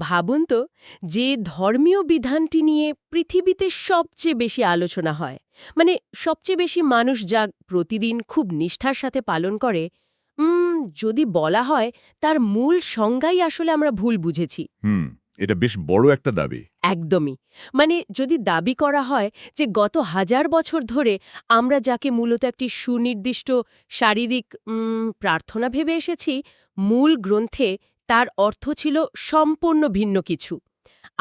ভাবুন তো, যে ধর্মীয় বিধানটি নিয়ে পৃথিবীতে সবচেয়ে বেশি আলোচনা হয়, মানে সবচেয়ে বেশি মানুষ যা প্রতিদিন খুব নিষ্ঠার সাথে পালন করে, যদি বলা হয় তার মূল সংজ্ঞাই আসলে আমরা ভুল বুঝেছি। এটা বেশ বড় একটা দাবি। একদমই। মানে যদি দাবি করা হয় যে গত হাজার বছর ধরে আমরা যাকে মূলত একটি সুনির্দিষ্ট শারীরিক প্রার্থনা ভেবে এসেছি, মূল গ্রন্থে তার অর্থ ছিল সম্পূর্ণ ভিন্ন কিছু।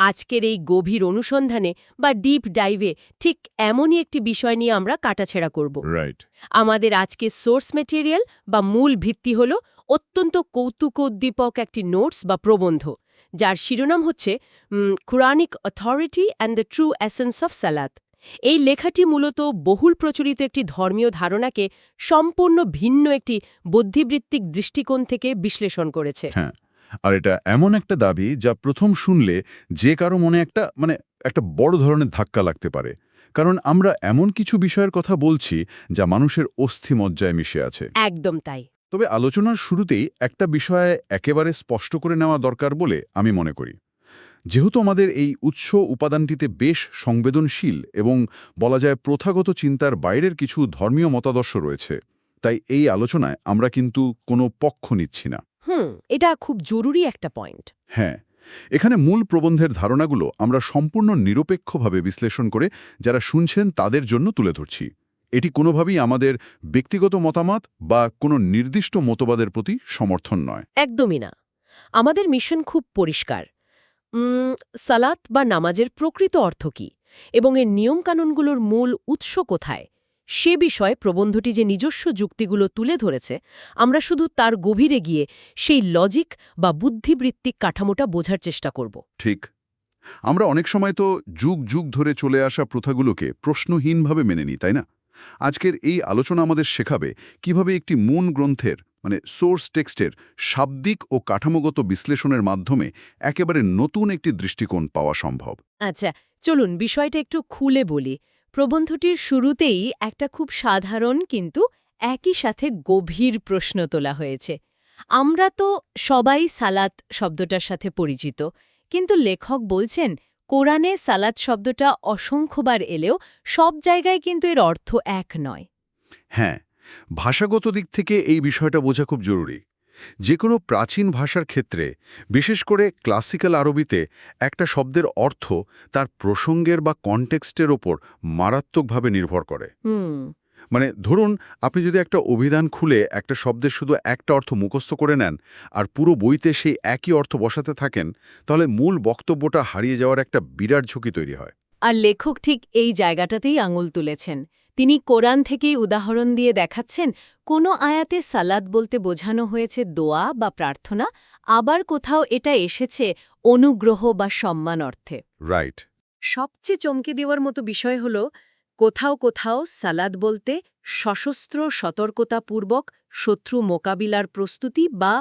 আজকের এই গভীর অনুসন্ধানে বা ডিপ ডাইভে ঠিক এমনই একটি বিষয় নিয়ে আমরা কাটাছেড়া করব। রাইট। আমাদের আজকে সোর্স ম্যাটেরিয়াল বা মূল ভিত্তি হল অত্যন্ত কৌতুকোদ্দীপক একটি নোটস বা প্রবন্ধ, যার শিরোনাম হচ্ছে Quranic authority and the true essence of সালাত। এই লেখাটি মূলত বহুল প্রচলিত একটি ধর্মীয় ধারণাকে সম্পূর্ণ ভিন্ন একটি বুদ্ধিবৃত্তিক দৃষ্টিকোণ থেকে বিশ্লেষণ করেছে। হ্যাঁ, আর এটা এমন একটা দাবি যা প্রথম শুনলে যে কারো মনে একটা বড় ধরনের ধাক্কা লাগতে পারে, কারণ আমরা এমন কিছু বিষয়ের কথা বলছি যা মানুষের অস্থিমজ্জায় মিশে আছে। একদম তাই। তবে আলোচনার শুরুতেই একটা বিষয়ে একেবারে স্পষ্ট করে নেওয়া দরকার বলে আমি মনে করি। যেহেতু আমাদের এই উৎস উপাদানটিতে বেশ সংবেদনশীল এবং বলা যায় প্রথাগত চিন্তার বাইরের কিছু ধর্মীয় মতাদর্শ রয়েছে, তাই এই আলোচনায় আমরা কিন্তু কোনো পক্ষ নিচ্ছি না। এটা খুব জরুরি একটা পয়েন্ট। হ্যাঁ, এখানে মূল প্রবন্ধের ধারণাগুলো আমরা সম্পূর্ণ নিরপেক্ষভাবে বিশ্লেষণ করে যারা শুনছেন তাদের জন্য তুলে ধরছি। এটি কোনোভাবেই আমাদের ব্যক্তিগত মতামত বা কোনো নির্দিষ্ট মতবাদের প্রতি সমর্থন নয়। একদমই না। আমাদের মিশন খুব পরিষ্কার। সালাত বা নামাজের প্রকৃত অর্থ কী এবং এর নিয়মকানুনগুলোর মূল উৎস কোথায়, সে বিষয়ে প্রবন্ধটি যে নিজস্ব যুক্তিগুলো তুলে ধরেছে, আমরা শুধু তার গভীরে গিয়ে সেই লজিক বা বুদ্ধিবৃত্তিক কাঠামোটা বোঝার চেষ্টা করব। ঠিক। আমরা অনেক সময় তো যুগ যুগ ধরে চলে আসা প্রথাগুলোকে প্রশ্নহীনভাবে মেনে নিই, তাই না? আজকের এই আলোচনা আমাদের শেখাবে কিভাবে একটি মূল গ্রন্থের সোর্স টেক্সটের শাব্দিক ও কাঠামোগত বিশ্লেষণের মাধ্যমে একেবারে নতুন একটি দৃষ্টিকোণ পাওয়া সম্ভব। আচ্ছা, চলুন বিষয়টা একটু খুলে বলি। প্রবন্ধটির শুরুতেই একটা খুব সাধারণ কিন্তু একই সাথে গভীর প্রশ্ন তোলা হয়েছে। আমরা তো সবাই সালাত শব্দটার সাথে পরিচিত, কিন্তু লেখক বলছেন কোরআনে সালাত শব্দটা অসংখ্যবার এলেও সব জায়গায় কিন্তু এর অর্থ এক নয়। হ্যাঁ, ভাষাগত দিক থেকে এই বিষয়টা বোঝা খুব জরুরি। যে কোনো প্রাচীন ভাষার ক্ষেত্রে, বিশেষ করে ক্লাসিক্যাল আরবিতে, একটা শব্দের অর্থ তার প্রসঙ্গের বা কনটেক্সটের ওপর মারাত্মকভাবে নির্ভর করে। ধরুন, আপনি যদি একটা অভিধান খুলে একটা শব্দের শুধু একটা অর্থ মুখস্থ করে নেন আর পুরো বইতে সেই একই অর্থ বসাতে থাকেন, তাহলে মূল বক্তব্যটা হারিয়ে যাওয়ার একটা বিরাট ঝুঁকি তৈরি হয়। আর লেখক ঠিক এই জায়গাটাতেই আঙুল তুলেছেন। তিনি কোরআন থেকেই উদাহরণ দিয়ে দেখাচ্ছেন কোনো আয়াতে সালাত বলতে বোঝানো হয়েছে দোয়া বা প্রার্থনা, আবার কোথাও এটা এসেছে অনুগ্রহ বা সম্মান অর্থে। রাইট। সবচেয়ে চমকে দেওয়ার মতো বিষয় হল, কোথাও কোথাও সালাত বলতে সশস্ত্র সতর্কতাপূর্বক শত্রু মোকাবিলার প্রস্তুতি বা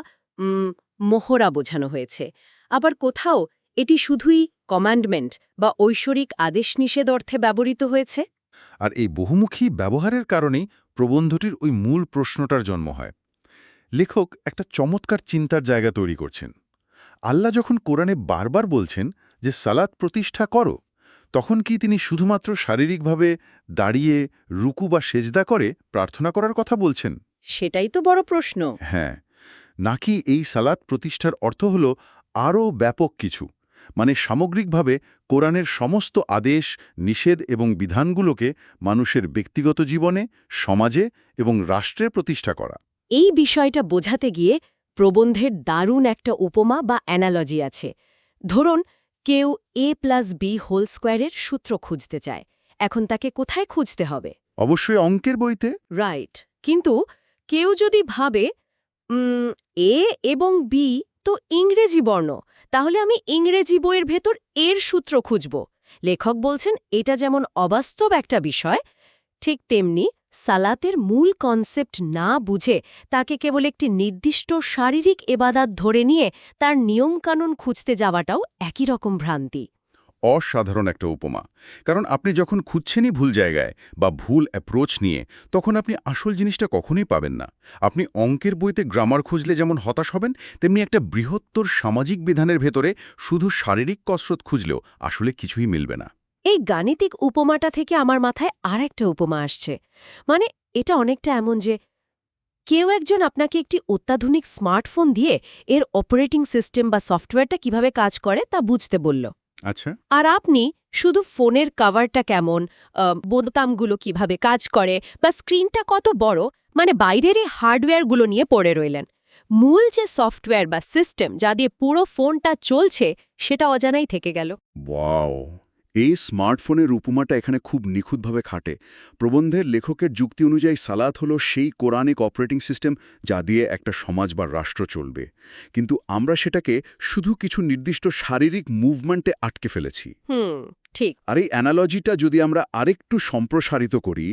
মোহরা বোঝানো হয়েছে। আবার কোথাও এটি শুধুই কমান্ডমেন্ট বা ঐশ্বরিক আদেশ নিষেধ অর্থে ব্যবহৃত হয়েছে। আর এই বহুমুখী ব্যবহারের কারণেই প্রবন্ধটির ওই মূল প্রশ্নটার জন্ম হয়। লেখক একটা চমৎকার চিন্তার জায়গা তৈরি করছেন। আল্লাহ যখন কোরআনে বারবার বলছেন যে সালাত প্রতিষ্ঠা করো, তখন কি তিনি শুধুমাত্র শারীরিকভাবে দাঁড়িয়ে রুকু বা সেজদা করে প্রার্থনা করার কথা বলছেন? সেটাই তো বড় প্রশ্ন। হ্যাঁ, নাকি এই সালাত প্রতিষ্ঠার অর্থ হল আরও ব্যাপক কিছু, সামগ্রিকভাবে কোরআনের সমস্ত আদেশ, নিষেধ এবং বিধানগুলোকে মানুষের ব্যক্তিগত জীবনে, সমাজে এবং রাষ্ট্রে প্রতিষ্ঠা করা? এই বিষয়টা বোঝাতে গিয়ে প্রবন্ধের দারুণ একটা উপমা বা অ্যানালজি আছে। ধরুন, কেউ a+b² সূত্র খুঁজতে চায়। এখন তাকে কোথায় খুঁজতে হবে? অবশ্যই অঙ্কের বইতে। রাইট। কিন্তু কেউ যদি ভাবে এ এবং বি তো ইংরেজি বর্ণ, তাহলে আমি ইংরেজি বইয়ের ভেতর এর সূত্র খুঁজব। লেখক বলছেন এটা যেমন অবাস্তব একটা বিষয়, ঠিক তেমনি সালাতের মূল কনসেপ্ট না বুঝে তাকে কেবল একটি নির্দিষ্ট শারীরিক এবাদাত ধরে নিয়ে তার নিয়মকানুন খুঁজতে যাওয়াটাও একই রকম ভ্রান্তি। অসাধারণ একটা উপমা। কারণ আপনি যখন খুঁজছেনই ভুল জায়গায় বা ভুল অ্যাপ্রোচ নিয়ে, তখন আপনি আসল জিনিসটা কখনোই পাবেন না। আপনি অঙ্কের বইতে গ্রামার খুঁজলে যেমন হতাশ হবেন, তেমনি একটা বৃহত্তর সামাজিক বিধানের ভেতরে শুধু শারীরিক কসরত খুঁজলেও আসলে কিছুই মিলবে না। এই গাণিতিক উপমাটা থেকে আমার মাথায় আর একটা উপমা আসছে। মানে এটা অনেকটা এমন যে কেউ একজন আপনাকে একটি অত্যাধুনিক স্মার্টফোন দিয়ে এর অপারেটিং সিস্টেম বা সফটওয়্যারটা কিভাবে কাজ করে তা বুঝতে বলল। আচ্ছা। আর আপনি শুধু ফোনের কভারটা কেমন, বোতামগুলো কিভাবে কাজ করে বা স্ক্রিনটা কত বড়, মানে বাইরের এই হার্ডওয়্যারগুলো নিয়ে পড়ে রইলেন। মূল যে সফটওয়্যার বা সিস্টেম যা দিয়ে পুরো ফোনটা চলছে সেটা অজানাই থেকে গেল। ওয়াও! এই স্মার্টফোনের উপমাটা এখানে খুব নিখুঁতভাবে খাটে। প্রবন্ধের লেখকের যুক্তি অনুযায়ী সালাত হলো সেই কোরআনিক অপারেটিং সিস্টেম যা দিয়ে একটা সমাজ বা রাষ্ট্র চলবে। কিন্তু আমরা সেটাকে শুধু কিছু নির্দিষ্ট শারীরিক মুভমেন্টে আটকে ফেলেছি। ঠিক। আর এই অ্যানালজিটা যদি আমরা আরেকটু সম্প্রসারিত করি,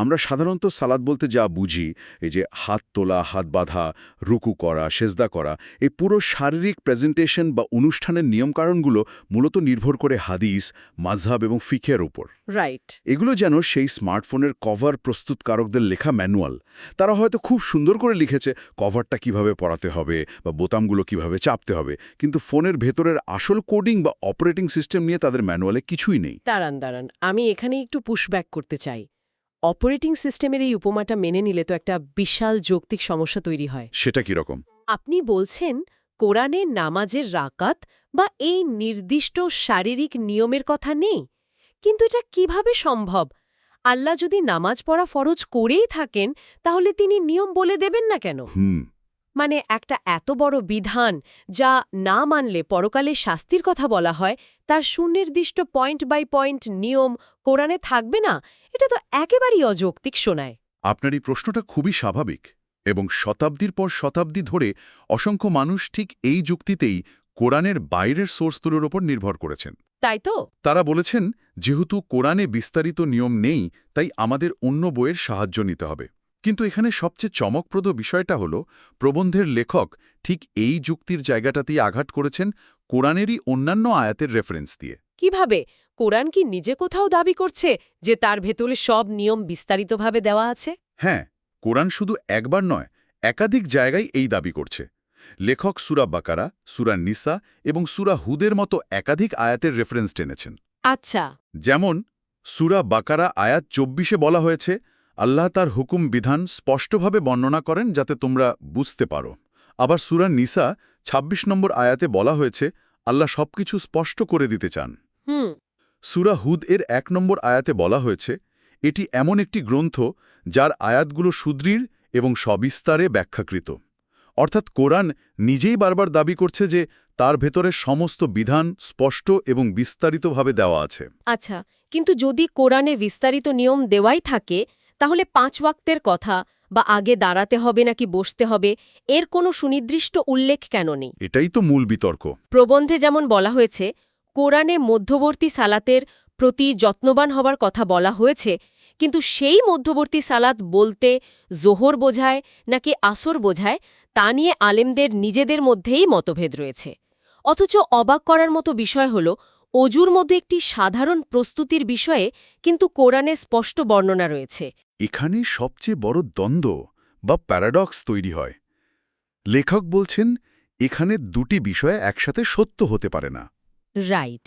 আমরা সাধারণত সালাত বলতে যা বুঝি, এই যে হাত তোলা, হাত বাঁধা, রুকু করা, সেজদা করা, এই পুরো শারীরিক প্রেজেন্টেশন বা অনুষ্ঠানের নিয়মকানুনগুলো মূলত নির্ভর করে হাদিস, মাযহাব এবং ফিকহের উপর। রাইট। এগুলো যেন সেই স্মার্টফোনের কভার প্রস্তুতকারকদের লেখা ম্যানুয়াল। তারা হয়তো খুব সুন্দর করে লিখেছে কভারটা কিভাবে পরাতে হবে বা বোতামগুলো কিভাবে চাপতে হবে, কিন্তু ফোনের ভেতরের আসল কোডিং বা অপারেটিং সিস্টেম নিয়ে তাদের ম্যানুয়ালে কিছুই নেই। দাঁড়ান, আমি এখানে একটু পুশব্যাক করতে চাই। অপারেটিং সিস্টেমের এই উপমাটা মেনে নিলে তো একটা বিশাল যৌক্তিক সমস্যা তৈরি হয়। সেটা কিরকম? আপনি বলছেন কোরআনে নামাজের রাকাত বা এই নির্দিষ্ট শারীরিক নিয়মের কথা নেই, কিন্তু এটা কিভাবে সম্ভব? আল্লাহ যদি নামাজ পড়া ফরজ করেই থাকেন, তাহলে তিনি নিয়ম বলে দেবেন না কেন? মানে একটা এত বড় বিধান যা না মানলে পরকালে শাস্তির কথা বলা হয়, তার সুনির্দিষ্ট পয়েন্ট বাই পয়েন্ট নিয়ম কোরআনে থাকবে না? এটা তো একেবারেই অযৌক্তিক শোনায়। আপনার এই প্রশ্নটা খুবই স্বাভাবিক, এবং শতাব্দীর পর শতাব্দী ধরে অসংখ্য মানুষ ঠিক এই যুক্তিতেই কোরআনের বাইরের সোর্সগুলোর ওপর নির্ভর করেছেন। তাই তো? তারা বলেছেন, যেহেতু কোরআনে বিস্তারিত নিয়ম নেই, তাই আমাদের অন্য বইয়ের সাহায্য নিতে হবে। কিন্তু এখানে সবচেয়ে চমকপ্রদ বিষয়টা হল, প্রবন্ধের লেখক ঠিক এই যুক্তির জায়গাটাতেই আঘাত করেছেন কোরআনেরই অন্যান্য আয়াতের রেফারেন্স দিয়ে। কিভাবে? কোরআন কি নিজে কোথাও দাবি করছে যে তার ভেতরে সব নিয়ম বিস্তারিতভাবে দেওয়া আছে? হ্যাঁ, কোরআন শুধু একবার নয়, একাধিক জায়গায় এই দাবি করছে। লেখক সূরা বাকারা, সূরা নিসা এবং সূরা হুদের মতো একাধিক আয়াতের রেফারেন্স টেনেছেন। আচ্ছা। যেমন সূরা বাকারা আয়াত ২৪-এ বলা হয়েছে, আল্লাহ তার হুকুম বিধান স্পষ্টভাবে বর্ণনা করেন যাতে তোমরা বুঝতে পারো। আবার সূরা নিসা ২৬ নম্বর আয়াতে বলা হয়েছে, আল্লাহ সবকিছু স্পষ্ট করে দিতে চান। সূরা হুদ এর ১ নম্বর আয়াতে বলা হয়েছে, এটি এমন একটি গ্রন্থ যার আয়াতগুলো সুদৃঢ় এবং সবিস্তারে ব্যাখ্যাকৃত। অর্থাৎ কোরআন নিজেই বারবার দাবি করছে যে তার ভেতরে সমস্ত বিধান স্পষ্ট এবং বিস্তারিতভাবে দেওয়া আছে। আচ্ছা, কিন্তু যদি কোরআনে বিস্তারিত নিয়ম দেওয়াই থাকে, তাহলে ৫ ওয়াক্তের কথা বা আগে দাঁড়াতে হবে নাকি বসতে হবে, এর কোনো সুনির্দিষ্ট উল্লেখ কেন নেই? এটাই তো মূল বিতর্ক। প্রবন্ধে যেমন বলা হয়েছে, কোরআনে মধ্যবর্তী সালাতের প্রতি যত্নবান হবার কথা বলা হয়েছে, কিন্তু সেই মধ্যবর্তী সালাত বলতে জোহর বোঝায় নাকি আসর বোঝায়, তা নিয়ে আলেমদের নিজেদের মধ্যেই মতভেদ রয়েছে। অথচ অবাক করার মতো বিষয় হল, অজুর মধ্যে একটি সাধারণ প্রস্তুতির বিষয়ে কিন্তু কোরআনে স্পষ্ট বর্ণনা রয়েছে। এখানে সবচেয়ে বড় দ্বন্দ্ব বা প্যারাডক্স তৈরি হয়। লেখক বলছেন, এখানে দুটি বিষয় একসাথে সত্য হতে পারে না। রাইট।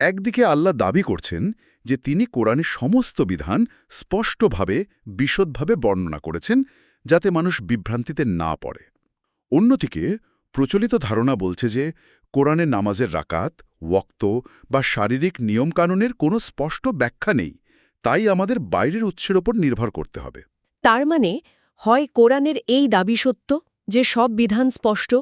একদিকে আল্লাহ দাবি করছেন যে তিনি কোরআনের সমস্ত বিধান স্পষ্টভাবে, বিশদভাবে বর্ণনা করেছেন যাতে মানুষ বিভ্রান্তিতে না পড়ে। অন্যদিকে প্রচলিত ধারণা বলছে যে কোরআনে নামাজের রাকাত, ওয়াক্ত বা শারীরিক নিয়মকানুনের কোনো স্পষ্ট ব্যাখ্যা নেই, তাই আমাদের বাইরের উৎসের ওপর নির্ভর করতে হবে। তার মানে হয় কোরআনের এই দাবি সত্য যে সব বিধান স্পষ্ট,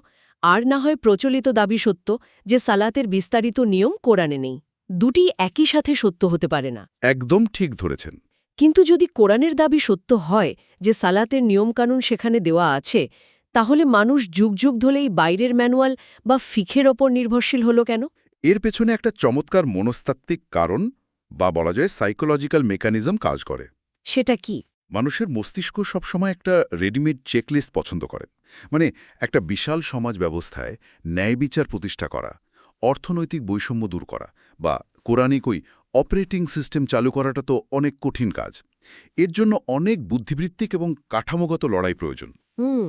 আর না হয় প্রচলিত দাবি সত্য যে সালাতের বিস্তারিত নিয়ম কোরআনে নেই। দুটি একই সাথে সত্য হতে পারে না। একদম ঠিক ধরেছেন। কিন্তু যদি কোরআনের দাবি সত্য হয় যে সালাতের নিয়মকানুন সেখানে দেওয়া আছে, তাহলে মানুষ যুগ যুগ ধরেই বাইরের ম্যানুয়াল বা ফিখের ওপর নির্ভরশীল হলো কেন? এর পেছনে একটা চমৎকার মনস্তাত্ত্বিক কারণ বা বলা যায় সাইকোলজিক্যাল মেকানিজম কাজ করে। সেটা কি? মানুষের মস্তিষ্ক সবসময় একটা রেডিমেড চেকলিস্ট পছন্দ করে। মানে একটা বিশাল সমাজ ব্যবস্থায় ন্যায় বিচার প্রতিষ্ঠা করা, অর্থনৈতিক বৈষম্য দূর করা বা কোরআনিক ওই অপারেটিং সিস্টেম চালু করাটা তো অনেক কঠিন কাজ। এর জন্য অনেক বুদ্ধিবৃত্তিক এবং কাঠামোগত লড়াই প্রয়োজন।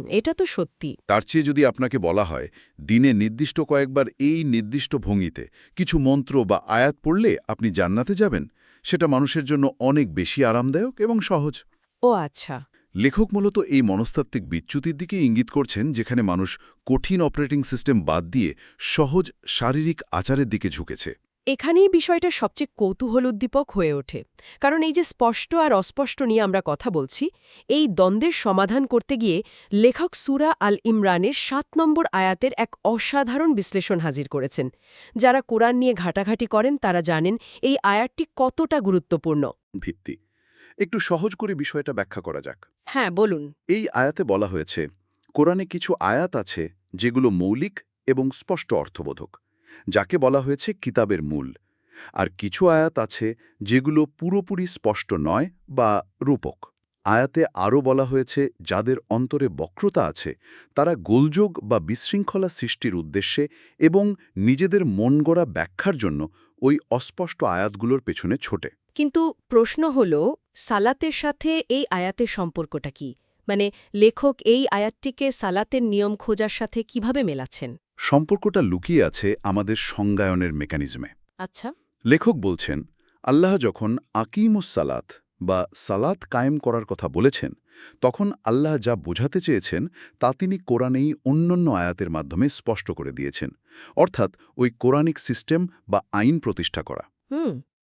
এটা তো সত্যি। তার চেয়ে যদি আপনাকে বলা হয় দিনে নির্দিষ্ট কয়েকবার এই নির্দিষ্ট ভঙ্গিতে কিছু মন্ত্র বা আয়াত পড়লে আপনি জান্নাতে যাবেন, সেটা মানুষের জন্য অনেক বেশি আরামদায়ক এবং সহজ। ও আচ্ছা। লেখক মূলত এই মনস্তাত্ত্বিক বিচ্যুতির দিকে ইঙ্গিত করছেন, যেখানে মানুষ কঠিন অপারেটিং সিস্টেম বাদ দিয়ে সহজ শারীরিক আচারের দিকে ঝুঁকেছে। এখানেই বিষয়টা সবচেয়ে কৌতূহলোদ্দীপক হয়ে ওঠে, কারণ এই যে স্পষ্ট আর অস্পষ্ট নিয়ে আমরা কথা বলছি, এই দ্বন্দ্বের সমাধান করতে গিয়ে লেখক সূরা আল ইমরানের ৭ নম্বর আয়াতের এক অসাধারণ বিশ্লেষণ হাজির করেছেন। যারা কোরআন নিয়ে ঘাটাঘাটি করেন তারা জানেন এই আয়াতটি কতটা গুরুত্বপূর্ণ। ভিত্তি একটু সহজ করে বিষয়টা ব্যাখ্যা করা যাক। হ্যাঁ, বলুন। এই আয়াতে বলা হয়েছে কোরআনে কিছু আয়াত আছে যেগুলো মৌলিক এবং স্পষ্ট অর্থবোধক, যাকে বলা হয়েছে কিতাবের মূল। আর কিছু আয়াত আছে যেগুলো পুরোপুরি স্পষ্ট নয় বা রূপক। আয়াতে আরও বলা হয়েছে যাদের অন্তরে বক্রতা আছে তারা গোলযোগ বা বিশৃঙ্খলা সৃষ্টির উদ্দেশ্যে এবং নিজেদের মনগড়া ব্যাখ্যার জন্য ওই অস্পষ্ট আয়াতগুলোর পেছনে ছোটে। কিন্তু প্রশ্ন হল, সালাতের সাথে এই আয়াতের সম্পর্কটা কি? মানে লেখক এই আয়াতটিকে সালাতের নিয়ম খোঁজার সাথে কিভাবে মেলাচ্ছেন? সম্পর্কটা লুকিয়ে আছে আমাদের সংজ্ঞায়নের মেকানিজমে। আচ্ছা। লেখক বলছেন, আল্লাহ যখন আকিমুস সালাত বা সালাত কায়েম করার কথা বলেছেন, তখন আল্লাহ যা বোঝাতে চেয়েছেন তা তিনি কোরআনেই অন্যান্য আয়াতের মাধ্যমে স্পষ্ট করে দিয়েছেন, অর্থাৎ ওই কোরআনিক সিস্টেম বা আইন প্রতিষ্ঠা করা।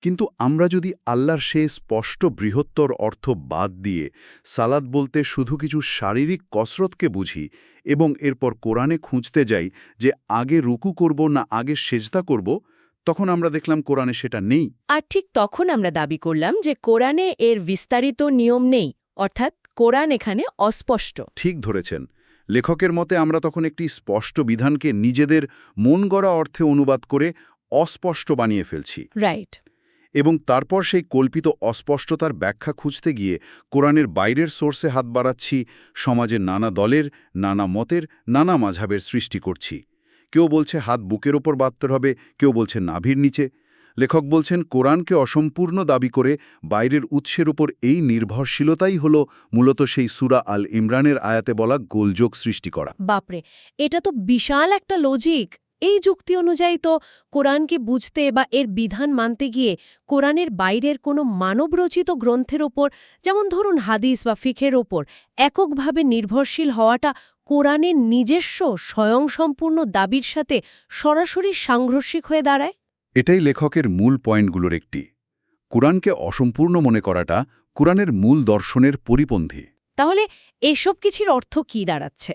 কিন্তু আমরা যদি আল্লাহর সেই স্পষ্ট বৃহত্তর অর্থ বাদ দিয়ে সালাত বলতে শুধু কিছু শারীরিক কসরতকে বুঝি এবং এরপর কোরআনে খুঁজতে যাই যে আগে রুকু করব না আগে সেজদা করব, তখন আমরা দেখলাম কোরআনে সেটা নেই। আর ঠিক তখন আমরা দাবি করলাম যে কোরআনে এর বিস্তারিত নিয়ম নেই, অর্থাৎ কোরআন এখানে অস্পষ্ট। ঠিক ধরেছেন। লেখকের মতে আমরা তখন একটি স্পষ্ট বিধানকে নিজেদের মন গড়া অর্থে অনুবাদ করে অস্পষ্ট বানিয়ে ফেলছি। রাইট। এবং তারপর সেই কল্পিত অস্পষ্টতার ব্যাখ্যা খুঁজতে গিয়ে কোরআনের বাইরের সোর্সে হাত বাড়াচ্ছি, সমাজের নানা দলের, নানা মতের, নানা মাঝহাবের সৃষ্টি করছি। কেউ বলছে হাত বুকের ওপর বাঁধতে হবে, কেউ বলছে নাভির নিচে। লেখক বলছেন কোরআনকে অসম্পূর্ণ দাবি করে বাইরের উৎসের উপর এই নির্ভরশীলতাই হল মূলত সেই সূরা আল ইমরানের আয়াতে বলা গোলযোগ সৃষ্টি করা। বাপরে, এটা তো বিশাল একটা লজিক। এই যুক্তি অনুযায়ী তো কোরআনকে বুঝতে বা এর বিধান মানতে গিয়ে কোরআনের বাইরের কোনো মানবরচিত গ্রন্থের ওপর, যেমন ধরুন হাদিস বা ফিকহের ওপর এককভাবে নির্ভরশীল হওয়াটা কোরআনের নিজস্ব স্বয়ংসম্পূর্ণ দাবির সাথে সরাসরি সাংঘর্ষিক হয়ে দাঁড়ায়। এটাই লেখকের মূল পয়েন্টগুলোর একটি। কোরআনকে অসম্পূর্ণ মনে করাটা কোরআনের মূল দর্শনের পরিপন্থী। তাহলে এসব কিছুর অর্থ কি দাঁড়াচ্ছে?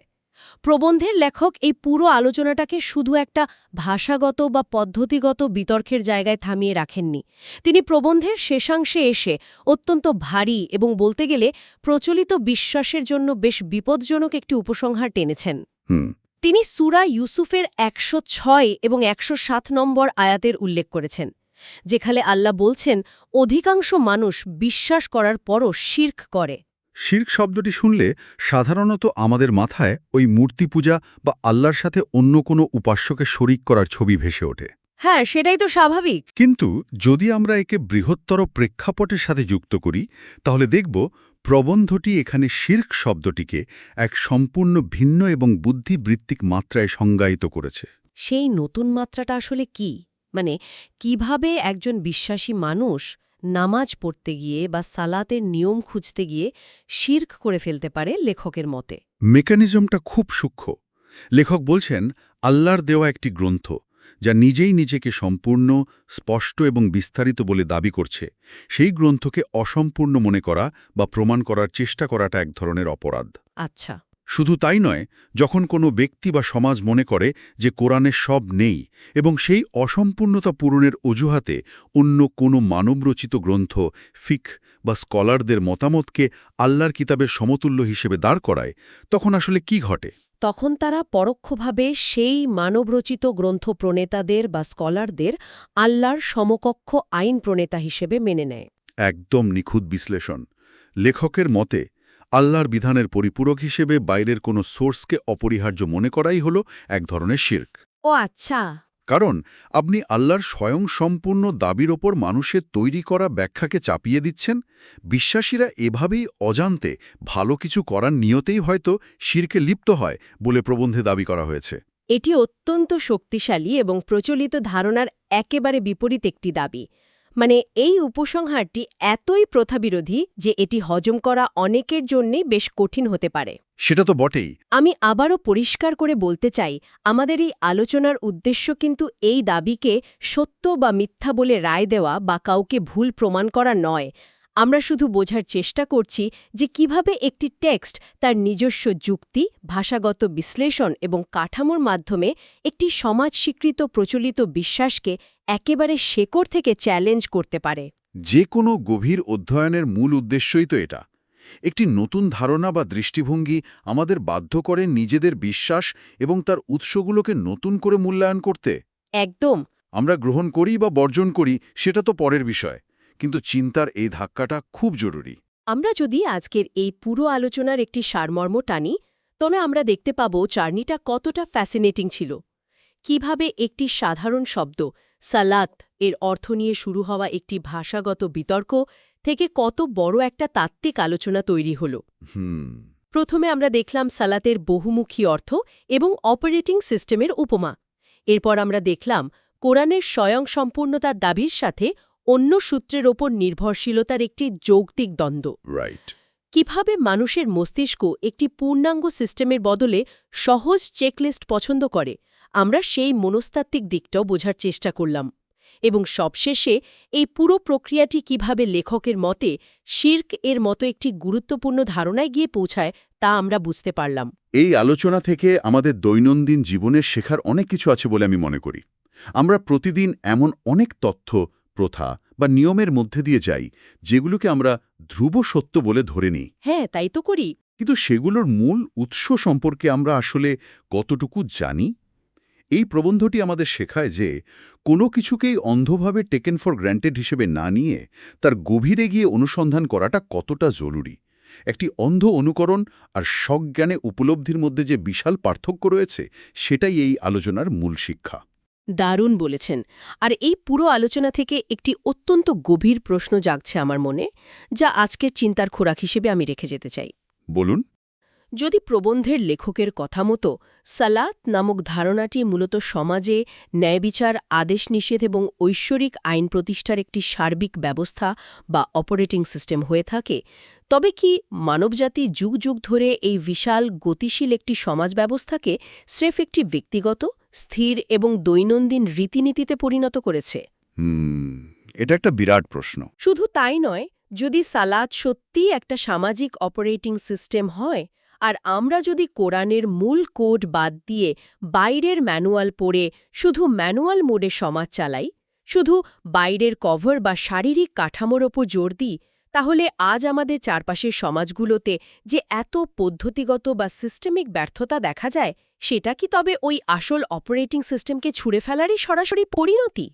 প্রবন্ধের লেখক এই পুরো আলোচনাটাকে শুধু একটা ভাষাগত বা পদ্ধতিগত বিতর্কের জায়গায় থামিয়ে রাখেননি। তিনি প্রবন্ধের শেষাংশে এসে অত্যন্ত ভারী এবং বলতে গেলে প্রচলিত বিশ্বাসের জন্য বেশ বিপজ্জনক একটি উপসংহার টেনেছেন। তিনি সূরা ইউসুফের ১০৬ এবং ১০৭ নম্বর আয়াতের উল্লেখ করেছেন, যেখানে আল্লাহ বলছেন অধিকাংশ মানুষ বিশ্বাস করার পরও শিরক করে। শিরক শব্দটি শুনলে সাধারণত আমাদের মাথায় ওই মূর্তি পূজা বা আল্লাহর সাথে অন্য কোনো উপাস্যকে শরিক করার ছবি ভেসে ওঠে। হ্যাঁ, সেটাই তো স্বাভাবিক। কিন্তু যদি আমরা একে বৃহত্তর প্রেক্ষাপটের সাথে যুক্ত করি, তাহলে দেখব প্রবন্ধটি এখানে শিরক শব্দটিকে এক সম্পূর্ণ ভিন্ন এবং বুদ্ধিবৃত্তিক মাত্রায় সংজ্ঞায়িত করেছে। সেই নতুন মাত্রাটা আসলে কি? মানে কিভাবে একজন বিশ্বাসী মানুষ নামাজ পড়তে গিয়ে বা সালাতের নিয়ম খুঁজতে গিয়ে শিরক করে ফেলতে পারে লেখকের মতে? মেকানিজমটা খুব সূক্ষ্ম। লেখক বলছেন আল্লাহর দেওয়া একটি গ্রন্থ যা নিজেই নিজেকে সম্পূর্ণ, স্পষ্ট এবং বিস্তারিত বলে দাবি করছে, সেই গ্রন্থকে অসম্পূর্ণ মনে করা বা প্রমাণ করার চেষ্টা করাটা এক ধরনের অপরাধ। আচ্ছা। শুধু তাই নয়, যখন কোনো ব্যক্তি বা সমাজ মনে করে যে কোরআনে সব নেই এবং সেই অসম্পূর্ণতা পূরণের অজুহাতে অন্য কোনো মানবরচিত গ্রন্থ, ফিকহ বা স্কলারদের মতামতকে আল্লাহর কিতাবের সমতুল্য হিসেবে দাঁড় করায়, তখন আসলে কি ঘটে? তখন তারা পরোক্ষভাবে সেই মানবরচিত গ্রন্থ প্রণেতাদের বা স্কলারদের আল্লাহর সমকক্ষ আইন প্রণেতা হিসেবে মেনে নেয়। একদম নিখুঁত বিশ্লেষণ। লেখকের মতে আল্লাহর বিধানের পরিপূরক হিসেবে বাইরের কোনো সোর্সকে অপরিহার্য মনে করাই হল এক ধরনের শিরক। ও আচ্ছা। কারণ আপনি আল্লাহর স্বয়ংসম্পূর্ণ দাবির ওপর মানুষের তৈরি করা ব্যাখ্যাকে চাপিয়ে দিচ্ছেন। বিশ্বাসীরা এভাবেই অজান্তে ভালো কিছু করার নিয়তেই হয়তো শিরকে লিপ্ত হয় বলে প্রবন্ধে দাবি করা হয়েছে। এটি অত্যন্ত শক্তিশালী এবং প্রচলিত ধারণার একেবারে বিপরীত একটি দাবি। মানে এই উপসংহারটি এতই প্রথাবিরোধী যে এটি হজম করা অনেকের জন্যেই বেশ কঠিন হতে পারে। সেটা তো বটেই। আমি আবারও পরিষ্কার করে বলতে চাই, আমাদের এই আলোচনার উদ্দেশ্য কিন্তু এই দাবিকে সত্য বা মিথ্যা বলে রায় দেওয়া বা কাউকে ভুল প্রমাণ করা নয়। আমরা শুধু বোঝার চেষ্টা করছি যে কিভাবে একটি টেক্সট তার নিজস্ব যুক্তি, ভাষাগত বিশ্লেষণ এবং কাঠামোর মাধ্যমে একটি সমাজ স্বীকৃত প্রচলিত বিশ্বাসকে একেবারে শেকড় থেকে চ্যালেঞ্জ করতে পারে। যে কোনো গভীর অধ্যয়নের মূল উদ্দেশ্যই তো এটা। একটি নতুন ধারণা বা দৃষ্টিভঙ্গি আমাদের বাধ্য করে নিজেদের বিশ্বাস এবং তার উৎসগুলোকে নতুন করে মূল্যায়ন করতে। একদম। আমরা গ্রহণ করি বা বর্জন করি সেটা তো পরের বিষয়, কিন্তু চিন্তার এই ধাক্কাটা খুব জরুরি। আমরা যদি আজকের এই পুরো আলোচনার একটি সারমর্ম টানি, তবে আমরা দেখতে পাব জার্নিটা কতটা ফ্যাসিনেটিং ছিল। কিভাবে একটি সাধারণ শব্দ সালাত এর অর্থ নিয়ে শুরু হওয়া একটি ভাষাগত বিতর্ক থেকে কত বড় একটা তাত্ত্বিক আলোচনা তৈরি হল। প্রথমে আমরা দেখলাম সালাতের বহুমুখী অর্থ এবং অপারেটিং সিস্টেমের উপমা। এরপর আমরা দেখলাম কোরআনের স্বয়ংসম্পূর্ণতার দাবির সাথে অন্য সূত্রের ওপর নির্ভরশীলতার একটি যৌক্তিক দ্বন্দ্ব। রাইট। কিভাবে মানুষের মস্তিষ্ক একটি পূর্ণাঙ্গ সিস্টেমের বদলে সহজ চেকলিস্ট পছন্দ করে, আমরা সেই মনস্তাত্ত্বিক দিকটাও বোঝার চেষ্টা করলাম। এবং সবশেষে এই পুরো প্রক্রিয়াটি কিভাবে লেখকের মতে শির্ক এর মতো একটি গুরুত্বপূর্ণ ধারণায় গিয়ে পৌঁছায় তা আমরা বুঝতে পারলাম। এই আলোচনা থেকে আমাদের দৈনন্দিন জীবনের শেখার অনেক কিছু আছে বলে আমি মনে করি। আমরা প্রতিদিন এমন অনেক তথ্য, প্রথা বা নিয়মের মধ্যে দিয়ে যাই যেগুলোকে আমরা ধ্রুব সত্য বলে ধরে নিই। হ্যাঁ, তাই তো করি। কিন্তু সেগুলোর মূল উৎস সম্পর্কে আমরা আসলে কতটুকু জানি? এই প্রবন্ধটি আমাদের শেখায় যে কোনো কিছুকেই অন্ধভাবে টেকেন ফর গ্র্যান্টেড হিসেবে না নিয়ে তার গভীরে গিয়ে অনুসন্ধান করাটা কতটা জরুরি। একটি অন্ধ অনুকরণ আর সজ্ঞানে উপলব্ধির মধ্যে যে বিশাল পার্থক্য রয়েছে, সেটাই এই আলোচনার মূল শিক্ষা। দারুণ বলেছেন। আর এই পুরো আলোচনা থেকে একটি অত্যন্ত গভীর প্রশ্ন জাগছে আমার মনে, যা আজকের চিন্তার খোরাক হিসেবে আমি রেখে যেতে চাই। বলুন। যদি প্রবন্ধের লেখকের কথা মতো সালাত নামক ধারণাটি মূলত সমাজে ন্যায়বিচার, আদেশ নিষেধ এবং ঐশ্বরিক আইন প্রতিষ্ঠার একটি সার্বিক ব্যবস্থা বা অপারেটিং সিস্টেম হয়ে থাকে, তবে কি মানবজাতি যুগ যুগ ধরে এই বিশাল গতিশীল একটি সমাজ ব্যবস্থাকে স্রেফ একটি ব্যক্তিগত, স্থির এবং দৈনন্দিন রীতিনীতিতে পরিণত করেছে? এটা একটা বিরাট প্রশ্ন। শুধু তাই নয়, যদি সালাত সত্যিই একটা সামাজিক অপারেটিং সিস্টেম হয়, আর আমরা যদি কোরআনের মূল কোড বাদ দিয়ে বাইরের ম্যানুয়াল পড়ে শুধু ম্যানুয়াল মোডে সমাজ চালাই, শুধু বাইরের কভার বা শারীরিক কাঠামোর ওপর জোর দিই, তাহলে আজ আমাদের চারপাশের সমাজগুলোতে যে এত পদ্ধতিগত বা সিস্টেমিক ব্যর্থতা দেখা যায়, সেটা কি তবে ওই আসল অপারেটিং সিস্টেমকে ছুঁড়ে ফেলারই সরাসরি পরিণতি?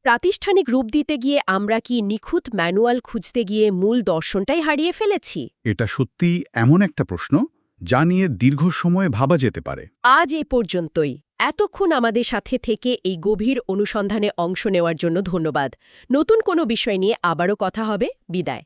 প্রাতিষ্ঠানিক রূপ দিতে গিয়ে আমরা কি নিখুঁত ম্যানুয়াল খুঁজতে গিয়ে মূল দর্শনটাই হারিয়ে ফেলেছি? এটা সত্যিই এমন একটা প্রশ্ন যা নিয়ে দীর্ঘ সময় ভাবা যেতে পারে। আজ এই পর্যন্তই। এতক্ষণ আমাদের সাথে থেকে এই গভীর অনুসন্ধানে অংশ নেওয়ার জন্য ধন্যবাদ। নতুন কোনো বিষয় নিয়ে আবারও কথা হবে। বিদায়।